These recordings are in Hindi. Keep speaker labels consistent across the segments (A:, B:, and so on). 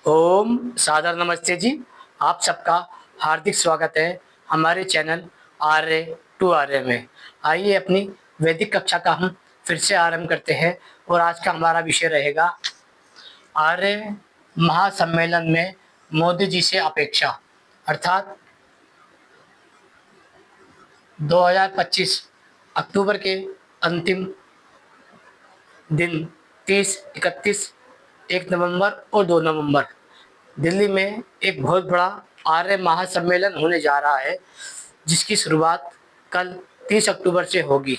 A: ओम सादर नमस्ते जी। आप सबका हार्दिक स्वागत है हमारे चैनल आर्य टू आर्य में। आइए अपनी वैदिक कक्षा का हम फिर से आरंभ करते हैं और आज का हमारा विषय रहेगा आर्य महासम्मेलन में मोदी जी से अपेक्षा, अर्थात 2025 अक्टूबर के अंतिम दिन 30, 31, 1 नवंबर और 2 नवंबर दिल्ली में एक बहुत बड़ा आर्य महासम्मेलन होने जा रहा है, जिसकी शुरुआत कल 30 अक्टूबर से होगी,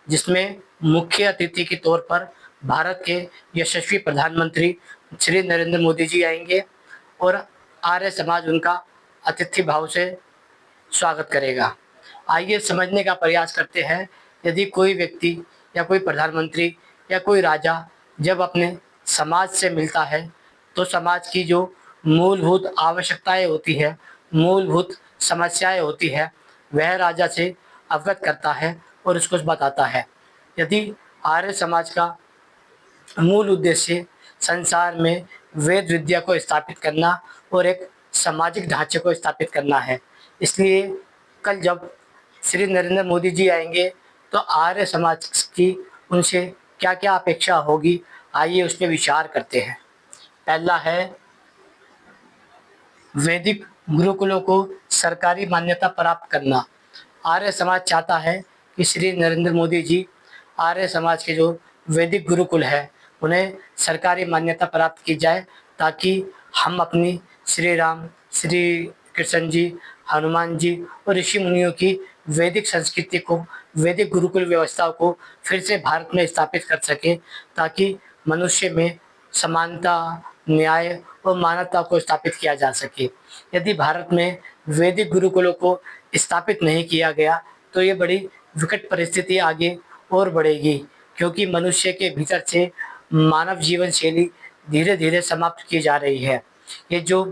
A: जिसमें मुख्य अतिथि के तौर पर भारत के यशस्वी प्रधानमंत्री श्री नरेंद्र मोदी जी आएंगे और आर्य समाज उनका अतिथि भाव से स्वागत करेगा। आइए समझने का प्रयास करते हैं। यदि कोई व्यक्ति या कोई प्रधानमंत्री या कोई राजा जब अपने समाज से मिलता है, तो समाज की जो मूलभूत आवश्यकताएं होती है, मूलभूत समस्याएं होती है, वह राजा से अवगत करता है और उसको बताता है। यदि आर्य समाज का मूल उद्देश्य संसार में वेद विद्या को स्थापित करना और एक सामाजिक ढांचे को स्थापित करना है, इसलिए कल जब श्री नरेंद्र मोदी जी आएंगे तो आर्य समाज की उनसे क्या क्या अपेक्षा होगी, आइए उस पर विचार करते हैं। पहला है वैदिक गुरुकुलों को सरकारी मान्यता प्राप्त करना। आर्य समाज चाहता है कि श्री नरेंद्र मोदी जी आर्य समाज के जो वैदिक गुरुकुल है उन्हें सरकारी मान्यता प्राप्त की जाए, ताकि हम अपनी श्री राम, श्री कृष्ण जी, हनुमान जी और ऋषि मुनियों की वैदिक संस्कृति को, वैदिक गुरुकुल व्यवस्था को फिर से भारत में स्थापित कर सकें, ताकि मनुष्य में समानता, न्याय और मानवता को स्थापित किया जा सके। यदि भारत में वैदिक गुरुकुलों को स्थापित नहीं किया गया तो ये बड़ी विकट परिस्थिति आगे और बढ़ेगी, क्योंकि मनुष्य के भीतर से मानव जीवन शैली धीरे धीरे समाप्त की जा रही है। ये जो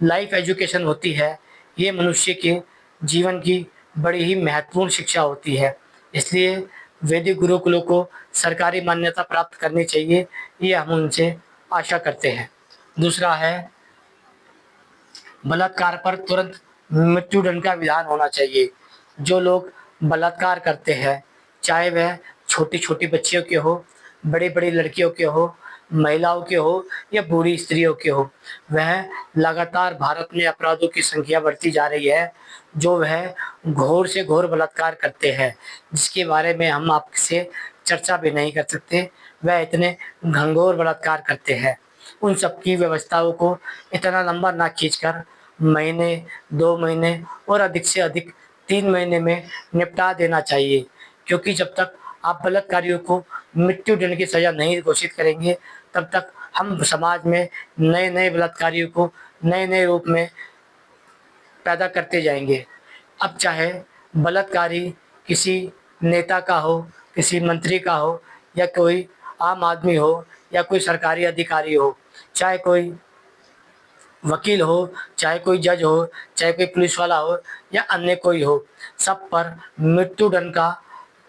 A: लाइफ एजुकेशन होती है, ये मनुष्य के जीवन की बड़ी ही महत्वपूर्ण शिक्षा होती है। इसलिए वैदिक गुरुकुलों को सरकारी मान्यता प्राप्त करनी चाहिए, ये हम उनसे आशा करते हैं। दूसरा है बलात्कार पर तुरंत मृत्युदंड का विधान होना चाहिए। जो लोग बलात्कार करते हैं, चाहे वह छोटी छोटी बच्चियों के हो, बड़ी बड़ी लड़कियों के हो, महिलाओं के हो या बूढ़ी स्त्रियों के हो, वह लगातार भारत में अपराधों की संख्या बढ़ती जा रही है। जो वह घोर से घोर बलात्कार करते हैं, जिसके बारे में हम आपसे चर्चा भी नहीं कर सकते, वह इतने घंघोर बलात्कार करते हैं। उन सब की व्यवस्थाओं को इतना लंबा ना खींचकर महीने, 2 महीने और अधिक से अधिक 3 महीने में निपटा देना चाहिए, क्योंकि जब तक आप बलात्कारियों को मृत्युदंड की सज़ा नहीं घोषित करेंगे, तब तक हम समाज में नए नए बलात्कारियों को नए नए रूप में पैदा करते जाएंगे। अब चाहे बलात्कारी किसी नेता का हो, किसी मंत्री का हो, या कोई आम आदमी हो, या कोई सरकारी अधिकारी हो, चाहे कोई वकील हो, चाहे कोई जज हो, चाहे कोई पुलिस वाला हो या अन्य कोई हो, सब पर मृत्युदंड का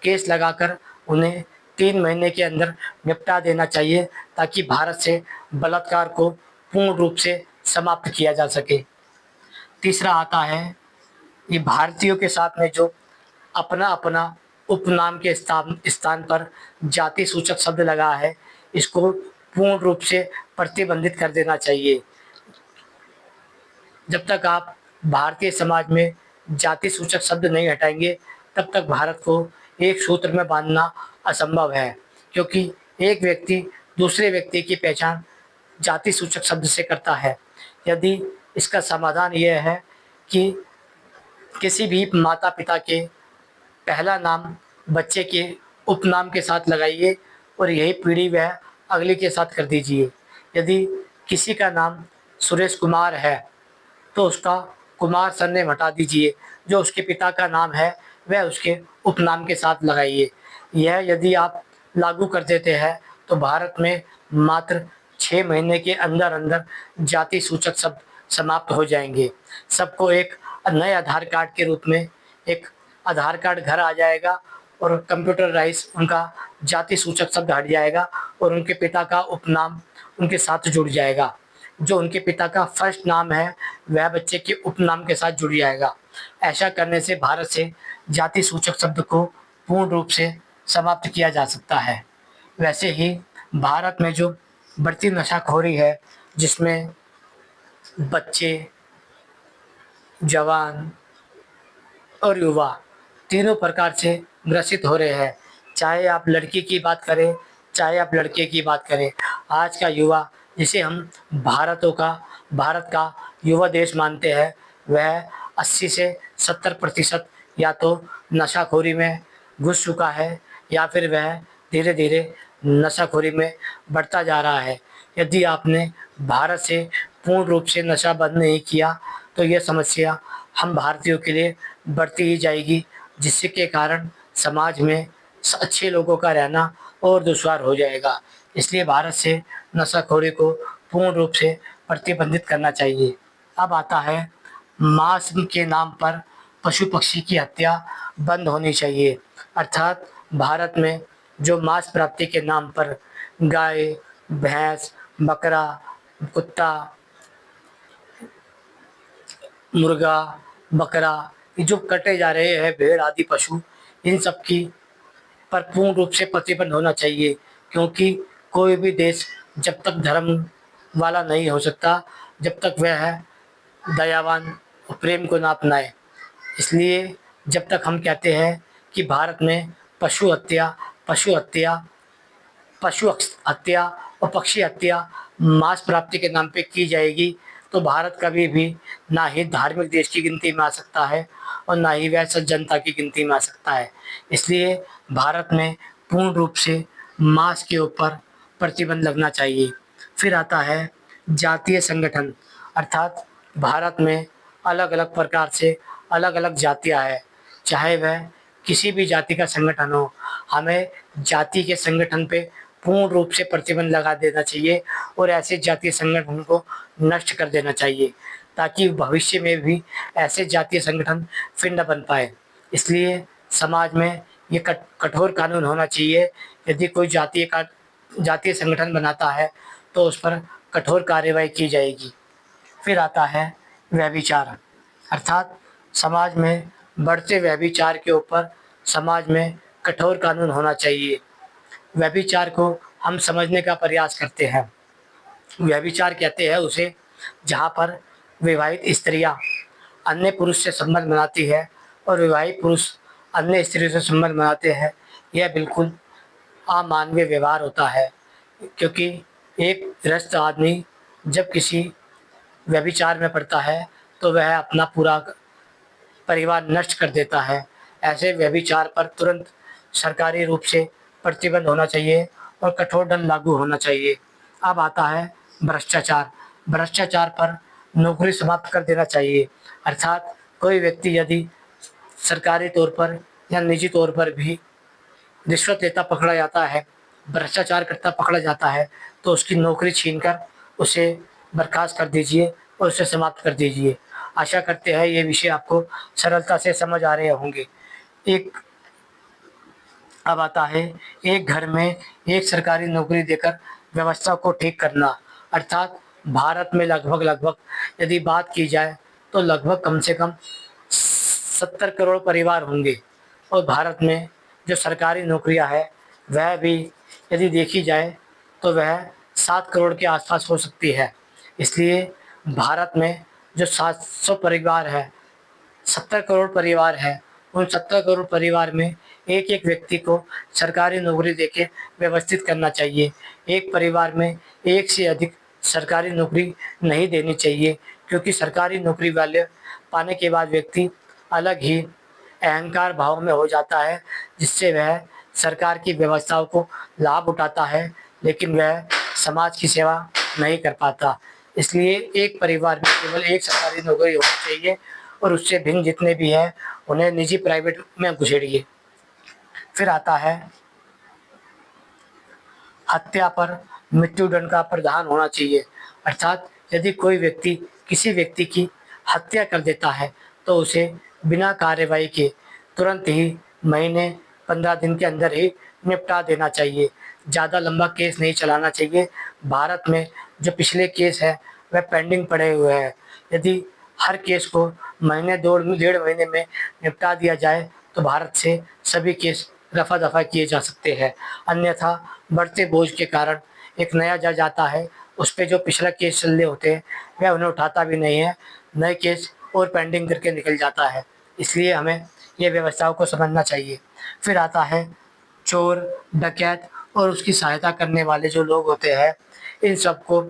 A: केस लगाकर उन्हें 3 महीने के अंदर निपटा देना चाहिए, ताकि भारत से बलात्कार को पूर्ण रूप से समाप्त किया जा सके। तीसरा आता है ये भारतीयों के साथ में जो अपना अपना उपनाम के स्थान स्थान पर जाति सूचक शब्द लगा है, इसको पूर्ण रूप से प्रतिबंधित कर देना चाहिए। जब तक आप भारतीय समाज में जाति सूचक शब्द नहीं हटाएंगे, तब तक भारत को एक सूत्र में बांधना असंभव है, क्योंकि एक व्यक्ति दूसरे व्यक्ति की पहचान जाति सूचक शब्द से करता है। यदि इसका समाधान यह है कि किसी भी माता पिता के पहला नाम बच्चे के उपनाम के साथ लगाइए और यही पीढ़ी वह अगले के साथ कर दीजिए। यदि किसी का नाम सुरेश कुमार है, तो उसका कुमार सरनेम हटा दीजिए, जो उसके पिता का नाम है वह उसके उपनाम के साथ लगाइए। यह यदि आप लागू कर देते हैं तो भारत में मात्र 6 महीने के अंदर अंदर जाति सूचक शब्द समाप्त हो जाएंगे। सबको एक नए आधार कार्ड के रूप में एक आधार कार्ड घर आ जाएगा और कंप्यूटराइज उनका जाति सूचक शब्द हट जाएगा और उनके पिता का उपनाम उनके साथ जुड़ जाएगा। जो उनके पिता का फर्स्ट नाम है वह बच्चे के उपनाम के साथ जुड़ जाएगा। ऐसा करने से भारत से जाति सूचक शब्द को पूर्ण रूप से समाप्त किया जा सकता है। वैसे ही भारत में जो बढ़ती नशाखोरी है, जिसमें बच्चे, जवान और युवा तीनों प्रकार से ग्रसित हो रहे हैं। चाहे आप लड़की की बात करें, चाहे आप लड़के की बात करें, आज का युवा, जिसे हम भारत का युवा देश मानते हैं, वह 80 से 70% या तो नशाखोरी में घुस चुका है या फिर वह धीरे धीरे नशाखोरी में बढ़ता जा रहा है। यदि आपने भारत से पूर्ण रूप से नशा बंद नहीं किया तो यह समस्या हम भारतीयों के लिए बढ़ती ही जाएगी, जिससे के कारण समाज में अच्छे लोगों का रहना और दुश्वार हो जाएगा। इसलिए भारत से नशाखोरी को पूर्ण रूप से प्रतिबंधित करना चाहिए। अब आता है मांस के नाम पर पशु पक्षी की हत्या बंद होनी चाहिए। अर्थात भारत में जो मांस प्राप्ति के नाम पर गाय, भैंस, बकरा, कुत्ता, मुर्गा, बकरा, ये जो कटे जा रहे हैं, भेड़ आदि पशु, इन सब की पर पूर्ण रूप से प्रतिबंध होना चाहिए, क्योंकि कोई भी देश जब तक धर्म वाला नहीं हो सकता, जब तक वह दयावान और प्रेम को ना अपनाए। इसलिए जब तक हम कहते हैं कि भारत में पशु हत्या हत्या और पक्षी हत्या मांस प्राप्ति के नाम पे की जाएगी, तो भारत कभी भी ना ही धार्मिक देश की गिनती में आ सकता है और ना ही वह सज्जनता की गिनती में आ सकता है। इसलिए भारत में पूर्ण रूप से मांस के ऊपर प्रतिबंध लगना चाहिए। फिर आता है जातीय संगठन, अर्थात भारत में अलग अलग प्रकार से अलग अलग जातियाँ हैं, चाहे वह किसी भी जाति का संगठन हो, हमें जाति के संगठन पे पूर्ण रूप से प्रतिबंध लगा देना चाहिए और ऐसे जातीय संगठन को नष्ट कर देना चाहिए, ताकि भविष्य में भी ऐसे जातीय संगठन फिर न बन पाए। इसलिए समाज में ये कठोर कानून होना चाहिए। यदि कोई जातीय संगठन बनाता है तो उस पर कठोर कार्रवाई की जाएगी। फिर आता है व्यभिचार, अर्थात समाज में बढ़ते व्यभिचार के ऊपर समाज में कठोर कानून होना चाहिए। व्यभिचार को हम समझने का प्रयास करते हैं। व्यभिचार कहते हैं उसे जहाँ पर विवाहित स्त्रियाँ अन्य पुरुष से संबंध बनाती है और विवाहित पुरुष अन्य स्त्री से संबंध बनाते हैं। यह बिल्कुल अमानवीय व्यवहार होता है, क्योंकि एक गृहस्थ आदमी जब किसी व्यभिचार में पड़ता है तो वह अपना पूरा परिवार नष्ट कर देता है। ऐसे व्यभिचार पर तुरंत सरकारी रूप से प्रतिबंध होना चाहिए और कठोर दंड लागू होना चाहिए। अब आता है भ्रष्टाचार। भ्रष्टाचार पर नौकरी समाप्त कर देना चाहिए, अर्थात कोई व्यक्ति यदि सरकारी तौर पर या निजी तौर पर भी रिश्वत लेता पकड़ा जाता है, भ्रष्टाचार करता पकड़ा जाता है, तो उसकी नौकरी छीनकर उसे बर्खास्त कर दीजिए और उसे समाप्त कर दीजिए। आशा करते हैं ये विषय आपको सरलता से समझ आ रहे होंगे। एक अब आता है एक घर में एक सरकारी नौकरी देकर व्यवस्था को ठीक करना, अर्थात भारत में लगभग यदि बात की जाए तो लगभग कम से कम 70 करोड़ परिवार होंगे और भारत में जो सरकारी नौकरियां है वह भी यदि देखी जाए तो वह 7 करोड़ के आसपास हो सकती है। इसलिए भारत में जो 700 परिवार है, 70 करोड़ परिवार है, उन 70 करोड़ परिवार में एक एक व्यक्ति को सरकारी नौकरी देके व्यवस्थित करना चाहिए। एक परिवार में एक से अधिक सरकारी नौकरी नहीं देनी चाहिए, क्योंकि सरकारी नौकरी वाले पाने के बाद व्यक्ति अलग ही अहंकार भाव में हो जाता है, जिससे वह सरकार की व्यवस्थाओं को लाभ उठाता है लेकिन वह समाज की सेवा नहीं कर पाता। इसलिए एक परिवार में केवल एक सरकारी नौकरी होनी चाहिए और उससे भिन्न जितने भी हैं उन्हें निजी प्राइवेट में घुसेड़िए। फिर आता है हत्या पर मृत्युदंड का प्रावधान होना चाहिए, अर्थात यदि कोई व्यक्ति किसी व्यक्ति की हत्या कर देता है तो उसे बिना कार्रवाई के तुरंत ही महीने 15 दिन के अंदर ही निपटा देना चाहिए। ज़्यादा लंबा केस नहीं चलाना चाहिए। भारत में जो पिछले केस है वह पेंडिंग पड़े हुए हैं। यदि हर केस को महीने 2 डेढ़ महीने में निपटा दिया जाए तो भारत से सभी केस रफ़ा-दफ़ा किए जा सकते हैं। अन्यथा बढ़ते बोझ के कारण एक नया जज आता है, उस पे जो पिछला केस चल रहे होते हैं वह उन्हें उठाता भी नहीं है, नए केस और पेंडिंग करके निकल जाता है। इसलिए हमें ये व्यवस्थाओं को समझना चाहिए। फिर आता है चोर, डकैत और उसकी सहायता करने वाले जो लोग होते हैं, इन सबको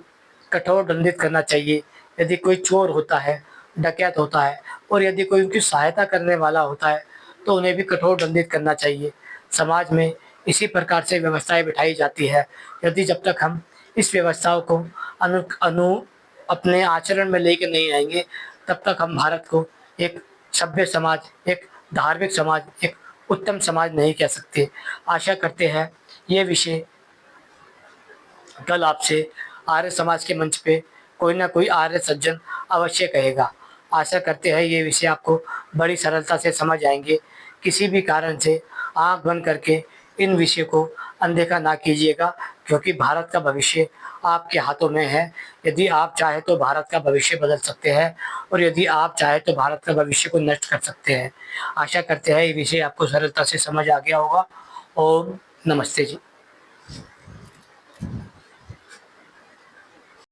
A: कठोर दंडित करना चाहिए। यदि कोई चोर होता है, डकैत होता है और यदि कोई उनकी सहायता करने वाला होता है, तो उन्हें भी कठोर दंडित करना चाहिए। समाज में इसी प्रकार से व्यवस्थाएँ बिठाई जाती है। यदि जब तक हम इस व्यवस्थाओं को अनु अनु अपने आचरण में लेके नहीं आएँगे, तब तक हम भारत को एक सभ्य समाज, एक धार्मिक समाज, एक उत्तम समाज नहीं कह सकते। आशा करते हैं ये विषय कल आपसे आर्य समाज के मंच पे कोई ना कोई आर्य सज्जन अवश्य कहेगा। आशा करते हैं ये विषय आपको बड़ी सरलता से समझ आएँगे। किसी भी कारण से आँख बंद करके इन विषयों को अनदेखा ना कीजिएगा, क्योंकि भारत का भविष्य आपके हाथों में है। यदि आप चाहें तो भारत का भविष्य बदल सकते हैं और यदि आप चाहें तो भारत का भविष्य को नष्ट कर सकते हैं। आशा करते हैं ये विषय आपको सरलता से समझ आ गया होगा। ओम नमस्ते जी।